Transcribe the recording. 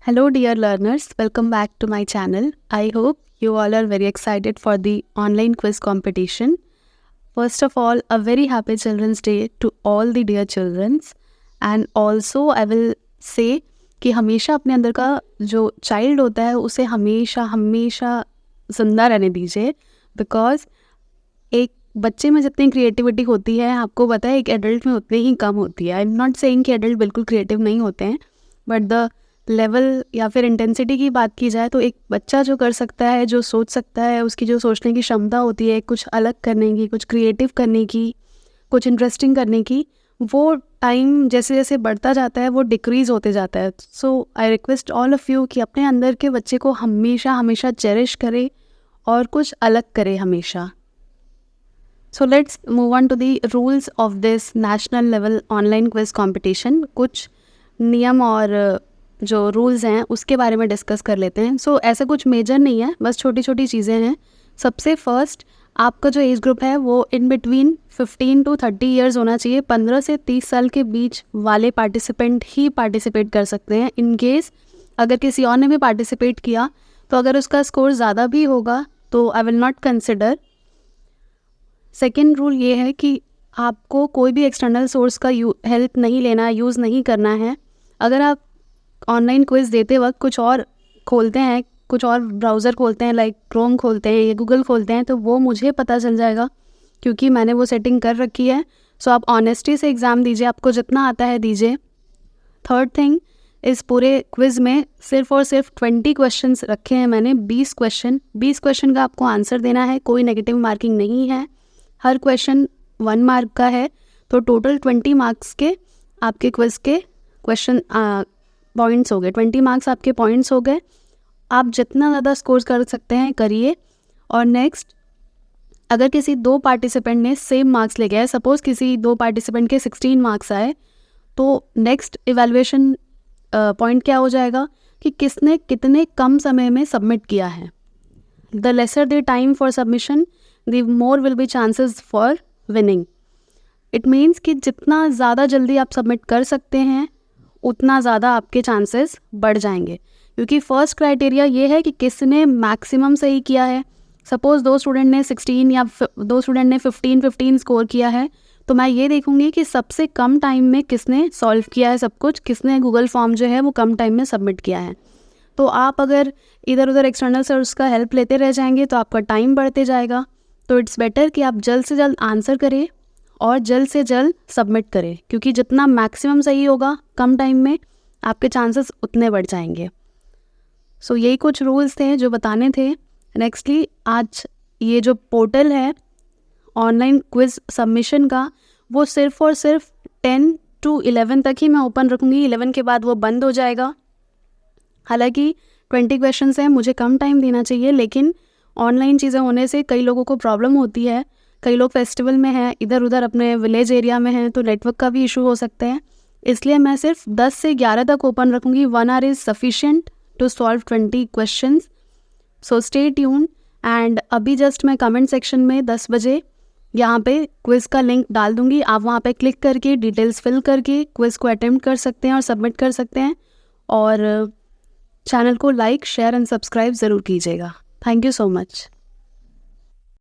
Hello, dear learners. Welcome back to my channel. I hope you all are very excited for the online quiz competition. First of all, a very happy Children's Day to all the dear children. And also, I will say कि हमेशा अपने अंदर का जो child होता है उसे हमेशा हमेशा जिंदा रहने दीजिए, बिकॉज एक बच्चे में जितनी क्रिएटिविटी होती है आपको पता है एक एडल्ट में उतनी ही कम होती है. आई एम नॉट सेइंग कि एडल्ट बिल्कुल क्रिएटिव नहीं होते हैं, बट द लेवल या फिर इंटेंसिटी की बात की जाए तो एक बच्चा जो कर सकता है, जो सोच सकता है, उसकी जो सोचने की क्षमता होती है कुछ अलग करने की, कुछ क्रिएटिव करने की, कुछ इंटरेस्टिंग करने की, वो टाइम जैसे जैसे बढ़ता जाता है वो डिक्रीज़ होते जाता है. So I request all of you कि अपने अंदर के बच्चे को हमेशा हमेशा चेरिश करें और कुछ अलग करें हमेशा. So let's move on to the rules of this national level online quiz competition. कुछ नियम और जो रूल्स हैं उसके बारे में डिस्कस कर लेते हैं. सो ऐसा कुछ मेजर नहीं है, बस छोटी छोटी चीज़ें हैं. सबसे फर्स्ट, आपका जो एज ग्रुप है वो इन बिटवीन 15 to 30 ईयर्स होना चाहिए. 15 से 30 साल के बीच वाले पार्टिसिपेंट ही पार्टिसिपेट कर सकते हैं. इन केस अगर किसी और ने भी पार्टिसिपेट किया तो अगर उसका स्कोर ज़्यादा भी होगा तो I will not consider. Second rule ये है कि आपको कोई भी एक्सटर्नल सोर्स का हेल्प नहीं लेना, यूज़ नहीं करना है. अगर आप ऑनलाइन क्विज़ देते वक्त कुछ और खोलते हैं, कुछ और ब्राउज़र खोलते हैं, लाइक क्रोम खोलते हैं या गूगल खोलते हैं, तो वो मुझे पता चल जाएगा क्योंकि मैंने वो सेटिंग कर रखी है. सो आप ऑनेस्टी से एग्ज़ाम दीजिए, आपको जितना आता है दीजिए. थर्ड थिंग, इस पूरे क्विज़ में सिर्फ और सिर्फ 20 क्वेश्चंस रखे हैं मैंने. 20 क्वेश्चन का आपको आंसर देना है. कोई नेगेटिव मार्किंग नहीं है. हर क्वेश्चन 1 मार्क का है, तो टोटल 20 मार्क्स के आपके क्विज़ के क्वेश्चन पॉइंट्स हो गए. 20 मार्क्स आपके पॉइंट्स हो गए. आप जितना ज़्यादा स्कोर कर सकते हैं करिए. और नेक्स्ट, अगर किसी दो पार्टिसिपेंट ने सेम मार्क्स ले गए, सपोज़ किसी दो पार्टिसिपेंट के 16 मार्क्स आए, तो नेक्स्ट इवैल्यूएशन पॉइंट क्या हो जाएगा कि किसने कितने कम समय में सबमिट किया है. The lesser the time for submission, the more will be chances for winning. It means कि जितना ज़्यादा जल्दी आप सबमिट कर सकते हैं उतना ज़्यादा आपके चांसेस बढ़ जाएंगे. क्योंकि फर्स्ट क्राइटेरिया ये है कि किसने मैक्सिमम सही किया है. सपोज़ दो स्टूडेंट ने 16 या दो स्टूडेंट ने 15 स्कोर किया है, तो मैं ये देखूंगी कि सबसे कम टाइम में किसने सॉल्व किया है सब कुछ, किसने गूगल फॉर्म जो है वो कम टाइम में सबमिट किया है. तो आप अगर इधर उधर एक्सटर्नल सोर्स का हेल्प लेते रह जाएंगे तो आपका टाइम बढ़ते जाएगा. तो इट्स बेटर कि आप जल्द से जल्द आंसर करें और जल्द से जल्द सबमिट करें, क्योंकि जितना मैक्सिमम सही होगा कम टाइम में आपके चांसेस उतने बढ़ जाएंगे. सो यही कुछ रूल्स थे जो बताने थे. नेक्स्टली, आज ये जो पोर्टल है ऑनलाइन क्विज़ सबमिशन का, वो सिर्फ और सिर्फ 10 to 11 तक ही मैं ओपन रखूँगी. 11 के बाद वो बंद हो जाएगा. हालांकि 20 क्वेश्चंस हैं, मुझे कम टाइम देना चाहिए, लेकिन ऑनलाइन चीज़ें होने से कई लोगों को प्रॉब्लम होती है. कई लोग फेस्टिवल में हैं, इधर उधर अपने विलेज एरिया में हैं, तो नेटवर्क का भी इशू हो सकता है. इसलिए मैं सिर्फ 10 से 11 तक ओपन रखूँगी. 1 hour is sufficient to solve 20 questions. So stay tune. And अभी जस्ट मैं कमेंट सेक्शन में 10 बजे यहाँ पे क्विज़ का लिंक डाल दूँगी. आप वहाँ पे क्लिक करके डिटेल्स फिल करके क्विज़ को अटेम्प्ट कर सकते हैं और सबमिट कर सकते हैं. और चैनल को लाइक, शेयर एंड सब्सक्राइब ज़रूर कीजिएगा. Thank you so much.